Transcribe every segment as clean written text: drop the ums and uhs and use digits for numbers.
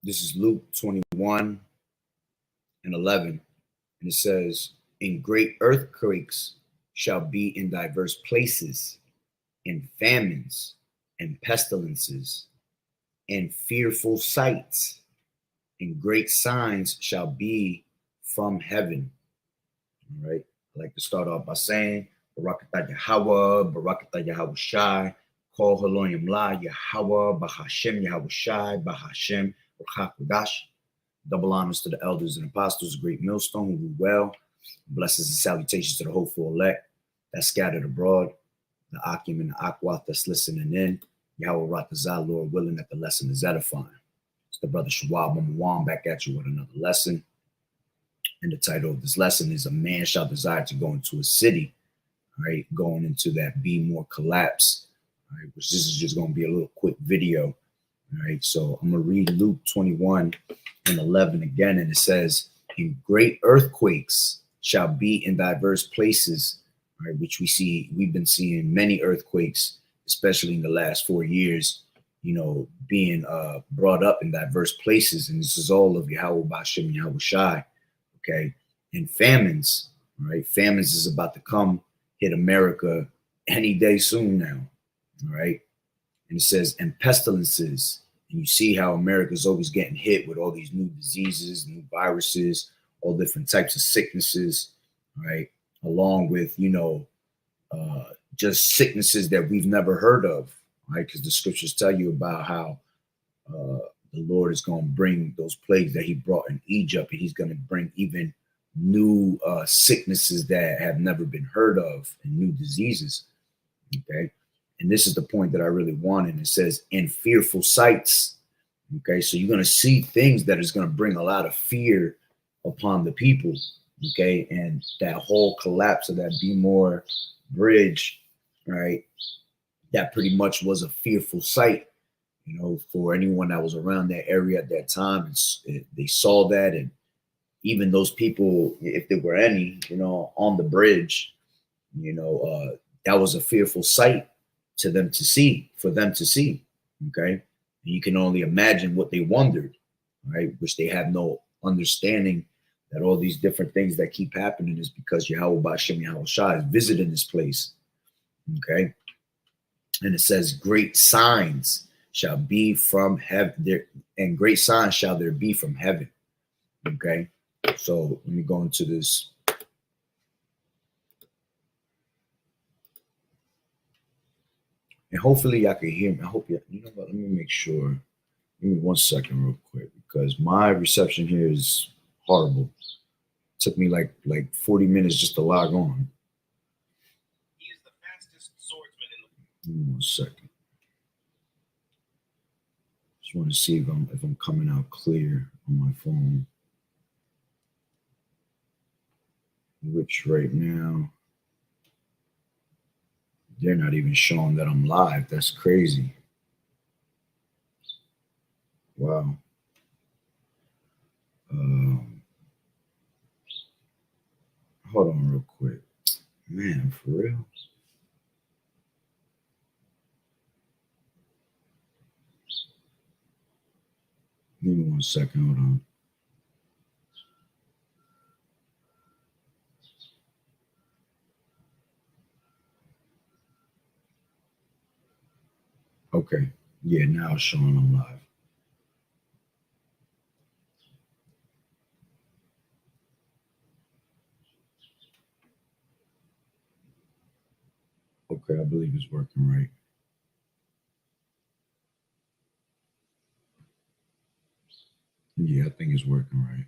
This is Luke 21 and 11. And it says, "And great earthquakes shall be in diverse places, and famines, and pestilences, and fearful sights, and great signs shall be from heaven." All right. I like to start off by saying, Barakatah Yahweh, Barakatah Yahweh Shai, Kol Haloyim La, Yahweh, Bahashem Yahweh Shai, Bahashem, Rachakodash. Double honors to the elders and apostles, great millstone who rule well. Blessings and salutations to the hopeful elect that scattered abroad, the Akim and the Akwath that's listening in. Yahweh Ratazah, Lord willing that the lesson is edifying. It's the brother Shawab Mawan back at you with another lesson. And the title of this lesson is "A Man Shall Desire to Go Into a City," right? Going into that Be More collapse, right? Which this is just going to be a little quick video, all right? So I'm going to read Luke 21 and 11 again, and it says, "And great earthquakes shall be in diverse places," right? Which we've been seeing many earthquakes, especially in the last 4 years, being brought up in diverse places. And this is all of Yahweh Bashem Yahweh Shai. Okay, and famines, right? Famines is about to come hit America any day soon now, all right? And it says, and pestilences, and you see how America's always getting hit with all these new diseases, new viruses, all different types of sicknesses, right? Along with, just sicknesses that we've never heard of, right? Because the scriptures tell you about how the Lord is going to bring those plagues that he brought in Egypt, and he's going to bring even new sicknesses that have never been heard of and new diseases. Okay. And this is the point that I really wanted. It says, "in fearful sights." Okay. So you're going to see things that is going to bring a lot of fear upon the people. Okay. And that whole collapse of that Be More bridge, right? That pretty much was a fearful sight. For anyone that was around that area at that time, they saw that, and even those people, if there were any, on the bridge, that was a fearful sight for them to see. Okay, and you can only imagine what they wondered, right? Which they have no understanding that all these different things that keep happening is because Yahweh Bashem Yahweh Shai is visiting this place. Okay, and it says, "Great signs shall be from heaven there, and great signs shall there be from heaven." Okay, so let me go into this. And hopefully y'all can hear me. I hope you know what, let me make sure. Give me 1 second real quick, because my reception here is horrible. It took me like 40 minutes just to log on. He is the fastest swordsman in the world. Give me 1 second. Just want to see if I'm coming out clear on my phone. Which right now, they're not even showing that I'm live. That's crazy. Wow. Hold on real quick. Man, for real? Give me 1 second. Hold on. Okay. Yeah, now it's showing I'm live. Okay, I believe it's working right. Yeah, I think it's working right.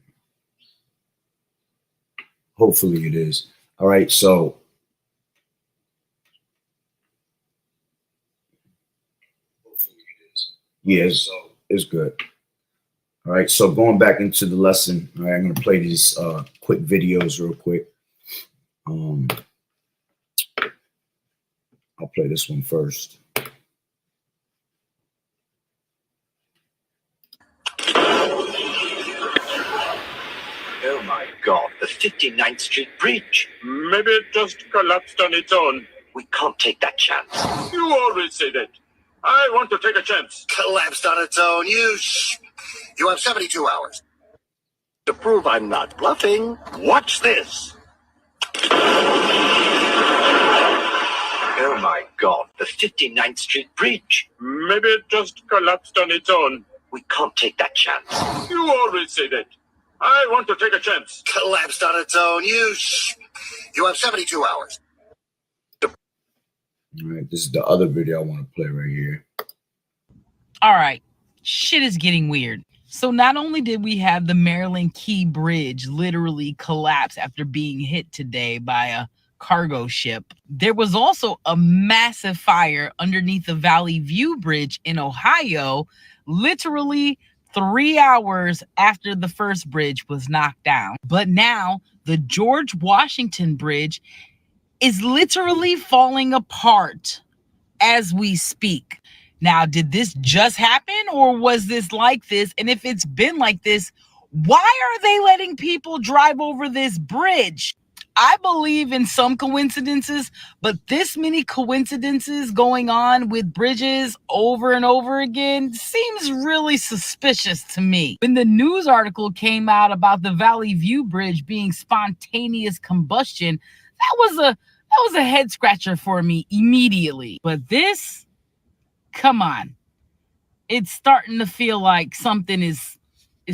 Hopefully it is. All right, so yeah, it's good. All right, so going back into the lesson, all right, I'm going to play these quick videos real quick. I'll play this one first. Oh my God, the 59th Street Bridge. Maybe it just collapsed on its own. We can't take that chance. You always say that. I want to take a chance. Collapsed on its own. You You have 72 hours. To prove I'm not bluffing, watch this. Oh my God, the 59th Street Bridge. Maybe it just collapsed on its own. We can't take that chance. You always say that. I want to take a chance. Collapsed on its own. You have 72 hours. All right, this is the other video I want to play right here. All right, shit is getting weird. So not only did we have the Maryland Key Bridge literally collapse after being hit today by a cargo ship, there was also a massive fire underneath the Valley View Bridge in Ohio, literally 3 hours after the first bridge was knocked down. But now the George Washington Bridge is literally falling apart as we speak. Now, did this just happen or was this like this? And if it's been like this, why are they letting people drive over this bridge? I believe in some coincidences, but this many coincidences going on with bridges over and over again seems really suspicious to me. When the news article came out about the Valley View Bridge being spontaneous combustion, that was a head scratcher for me immediately. But this, come on. It's starting to feel like something is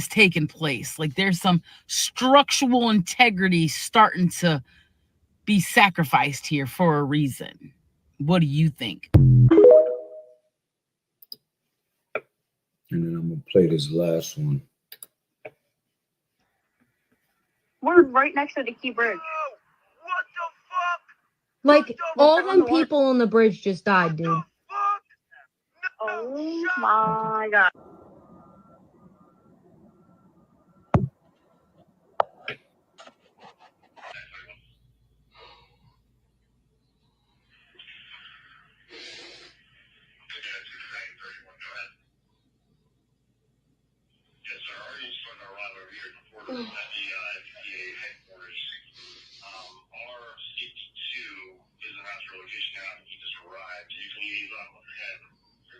taking place. Like there's some structural integrity starting to be sacrificed here for a reason. What do you think? And then I'm going to play this last one. We're right next to the Key Bridge. Like, all them people on the bridge just died, dude. Oh my God.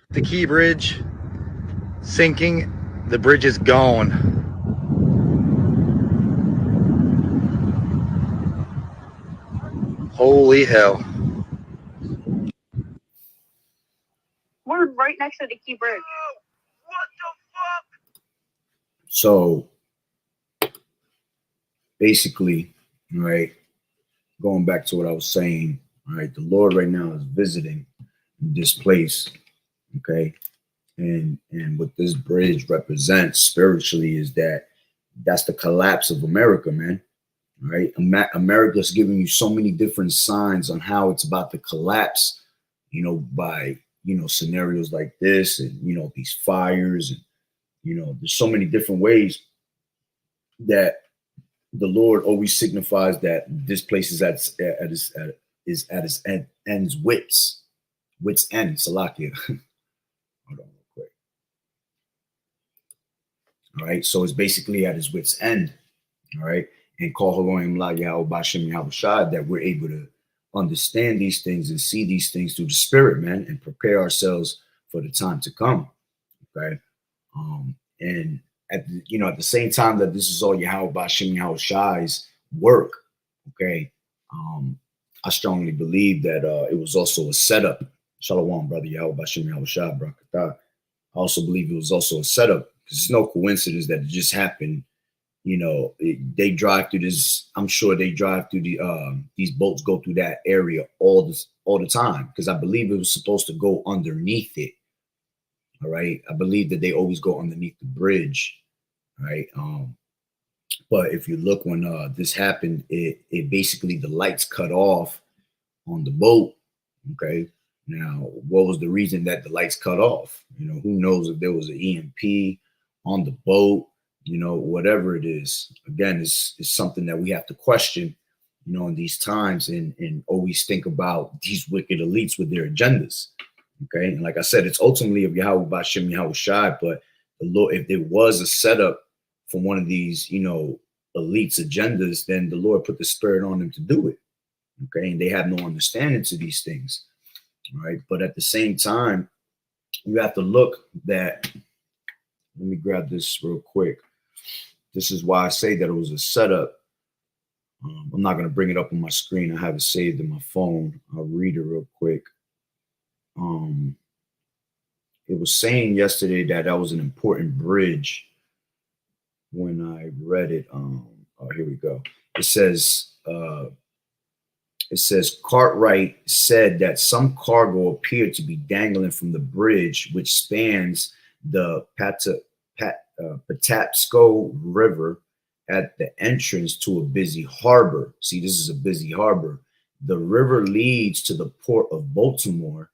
The Key Bridge sinking. The bridge is gone. Holy hell. We're right next to the Key Bridge. So basically, right, going back to what I was saying, right, the Lord right now is visiting this place, okay? And what this bridge represents spiritually is that's the collapse of America, man. Right? America's giving you so many different signs on how it's about to collapse, you know, by, you know, scenarios like this and, you know, these fires and, you know, there's so many different ways that the Lord always signifies that this place is at its end's wits end. Salakia. Hold on real quick. All right, so it's basically at his wits end. All right, and call Elohim La Yahweh Bashem Yahweh Shad, that we're able to understand these things and see these things through the Spirit, man, and prepare ourselves for the time to come. Okay, and at the same time that this is all Yahweh Bashem Yahweh Shai's work. Okay, I strongly believe that it was also a setup. Shalom, brother Yahweh Bashem Yahweh Shai, Barakatah. I also believe it was also a setup, because it's no coincidence that it just happened. You know, they drive through this. I'm sure they drive through these boats go through that area all the time, because I believe it was supposed to go underneath it. All right, I believe that they always go underneath the bridge, right? But if you look when this happened, it basically the lights cut off on the boat. Okay, now what was the reason that the lights cut off? You know, who knows if there was an EMP on the boat? You know, whatever it is, again, it's something that we have to question, you know, in these times, and always think about these wicked elites with their agendas. Okay. And like I said, it's ultimately of Yahweh Bashem Yahweh Shai, but the Lord, if there was a setup for one of these, you know, elites' agendas, then the Lord put the Spirit on them to do it. Okay. And they have no understanding to these things. Right. But at the same time, you have to look that Let me grab this real quick. This is why I say that it was a setup. I'm not going to bring it up on my screen. I have it saved in my phone. I'll read it real quick. It was saying yesterday that that was an important bridge when I read it. Oh, here we go. It says Cartwright said that some cargo appeared to be dangling from the bridge, which spans the Patapsco River at the entrance to a busy harbor. See, this is a busy harbor. The river leads to the port of Baltimore,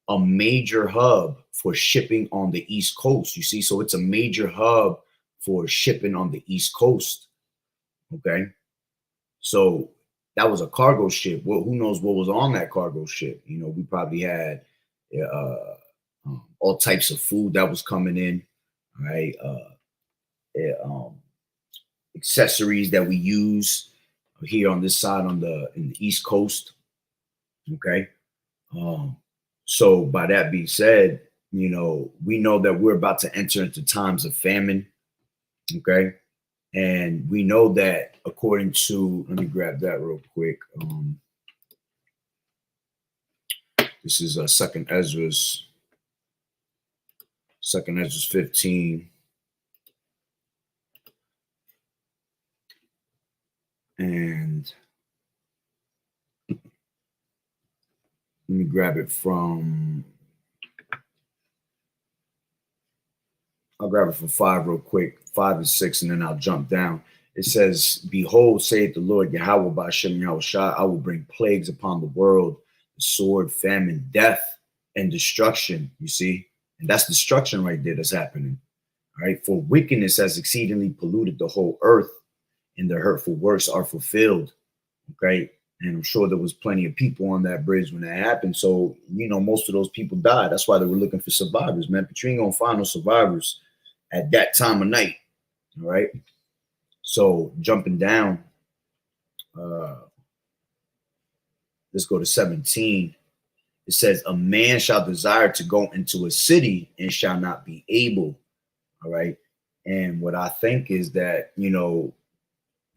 a major hub for shipping on the East Coast. You see, so it's a major hub for shipping on the East Coast. Okay. So that was a cargo ship. Well, who knows what was on that cargo ship? You know, we probably had all types of food that was coming in, right? Accessories that we use here on this side in the East Coast. Okay. So by that being said, you know, we know that we're about to enter into times of famine. Okay. And we know that according to, let me grab that real quick. This is Second Ezra's 15. And let me grab it from, I'll grab it from 5 real quick, 5 and 6, and then I'll jump down. It says, behold, saith the Lord Yahweh Ba'ashem Yahushua, I will bring plagues upon the world, the sword, famine, death, and destruction. You see? And that's destruction right there that's happening. All right. For wickedness has exceedingly polluted the whole earth, and their hurtful works are fulfilled. Okay. And I'm sure there was plenty of people on that bridge when that happened. So, you know, most of those people died. That's why they were looking for survivors, man. But you ain't gonna find no survivors at that time of night. All right. So jumping down, let's go to 17. It says, a man shall desire to go into a city and shall not be able. All right. And what I think is that, you know,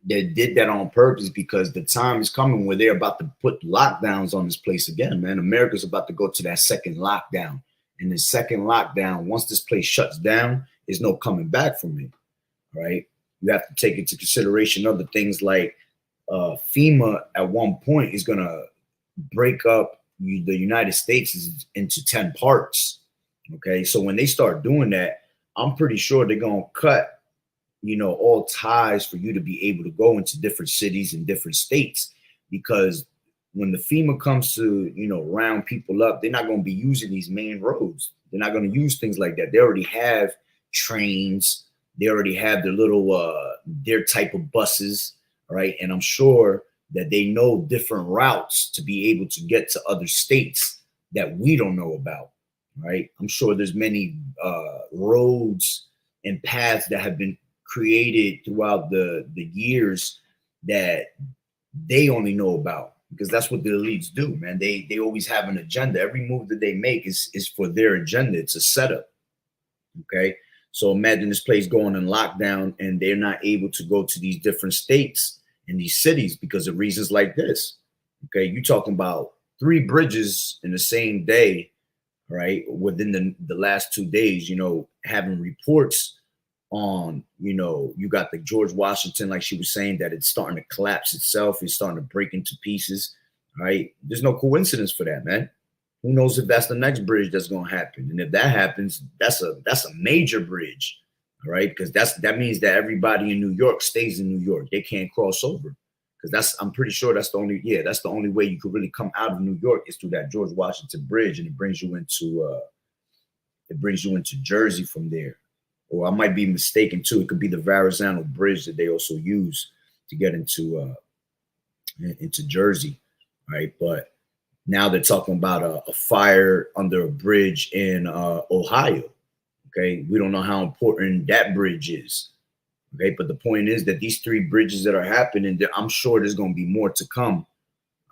they did that on purpose because the time is coming where they're about to put lockdowns on this place again, man. America's about to go to that second lockdown. And the second lockdown, once this place shuts down, there's no coming back from it. Right. You have to take into consideration other things like FEMA at one point is going to break up the United States into 10 parts. Okay. So when they start doing that, I'm pretty sure they're going to cut, you know, all ties for you to be able to go into different cities and different states, because when the FEMA comes to, you know, round people up, they're not going to be using these main roads. They're not going to use things like that. They already have trains. They already have their little, their type of buses. Right. And I'm sure that they know different routes to be able to get to other states that we don't know about. Right. I'm sure there's many roads and paths that have been created throughout the years that they only know about, because that's what the elites do, man. They always have an agenda. Every move that they make is for their agenda. It's a setup. Okay. So imagine this place going in lockdown and they're not able to go to these different states and these cities because of reasons like this. Okay. You're talking about 3 bridges in the same day, right? Within the last 2 days, you know, having reports on, you know, you got the George Washington, like she was saying, that it's starting to collapse itself. It's starting to break into pieces, right? There's no coincidence for that, man. Who knows if that's the next bridge that's going to happen? And if that happens, that's a major bridge, all right? Because that means that everybody in New York stays in New York. They can't cross over, because I'm pretty sure that's the only way you could really come out of New York is through that George Washington Bridge, and it brings you into Jersey from there. Or I might be mistaken too. It could be the Verrazano Bridge that they also use to get into Jersey, right? But now they're talking about a fire under a bridge in Ohio. Okay, we don't know how important that bridge is. Okay, but the point is that these 3 bridges that are happening, I'm sure there's going to be more to come.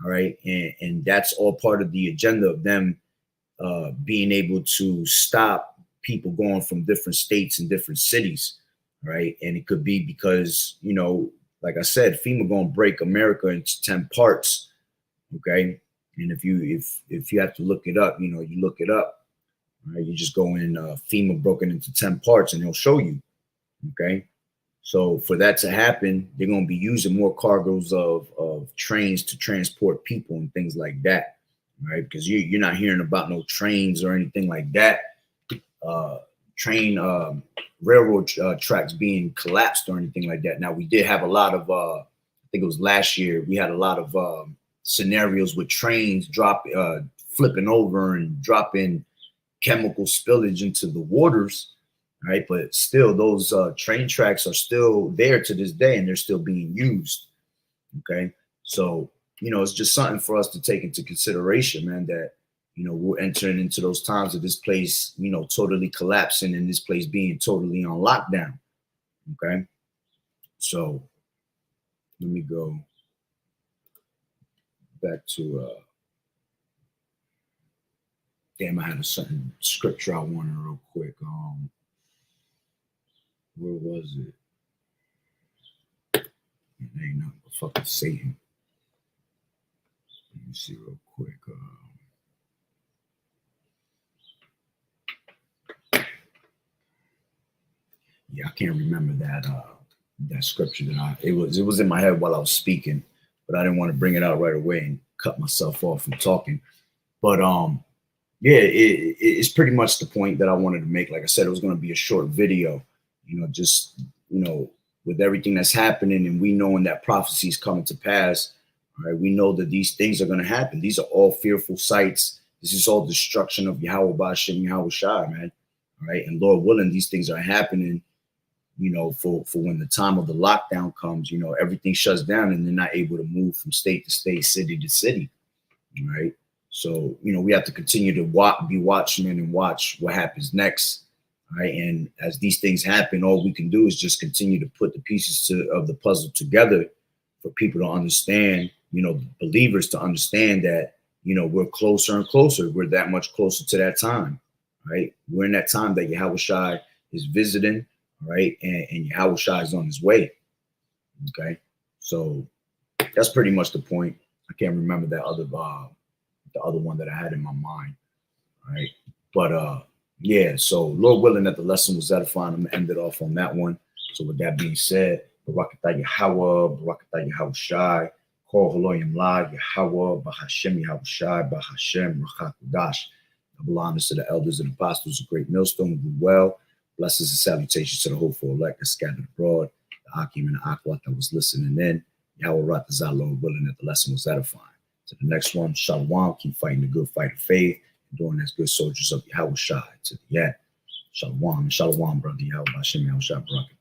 All right, and that's all part of the agenda of them being able to stop people going from different states and different cities, right? And it could be because, you know, like I said, FEMA gonna break America into 10 parts, okay? And if you have to look it up, you know, you look it up, right? You just go in FEMA broken into 10 parts and they'll show you, okay? So for that to happen, they're going to be using more cargoes of trains to transport people and things like that, right? Because you're not hearing about no trains or anything like that. Railroad tracks being collapsed or anything like that. Now, we did have a lot of, I think it was last year, we had a lot of scenarios with trains flipping over and dropping chemical spillage into the waters. Right, but still, those train tracks are still there to this day, and they're still being used. Okay, so you know, it's just something for us to take into consideration, man. That you know, we're entering into those times of this place, you know, totally collapsing, and this place being totally on lockdown. Okay, so let me go back to. Damn, I had a certain scripture I wanted real quick. Where was it? It ain't nothing but fucking Satan. Let me see real quick. Yeah, I can't remember that scripture it was in my head while I was speaking, but I didn't want to bring it out right away and cut myself off from talking. But yeah, it's pretty much the point that I wanted to make. Like I said, it was going to be a short video. You know, just, you know, with everything that's happening and we knowing that prophecy is coming to pass, right? We know that these things are going to happen. These are all fearful sights. This is all destruction of Yahweh Ba'ashem Yahweh Shai, man. All right. And Lord willing, these things are happening, you know, for when the time of the lockdown comes, you know, everything shuts down and they're not able to move from state to state, city to city. Right. So, you know, we have to continue to be watchmen and watch what happens next. Right. And as these things happen, all we can do is just continue to put the pieces of the puzzle together for people to understand, you know, believers to understand that, you know, we're closer and closer. We're that much closer to that time. Right. We're in that time that Yahweh Shai is visiting. Right. And Yahweh Shai is on his way. OK, so that's pretty much the point. I can't remember the other one that I had in my mind. Right. But yeah, so Lord willing that the lesson was edifying, I'm going to end it off on that one. So with that being said, Barakatah Yahweh, Barakatah Yahweh Shai, Kol Haloyim La, Yahweh, Bahashem Yahweh Shai, Bahashem Rachak Dash. Double honors to the elders and apostles of Great Millstone, do well. Blessings and salutations to the hopeful elect that scattered abroad, the Akim and the Akwat that was listening in. Yahweh Ratazah, Lord willing that the lesson was edifying. To the next one, Shalom, keep fighting the good fight of faith. Doing as good soldiers of Yahweh Shai to the end. Shalom, shalom, brother Yahweh Hashem Yahweh Shai Barak.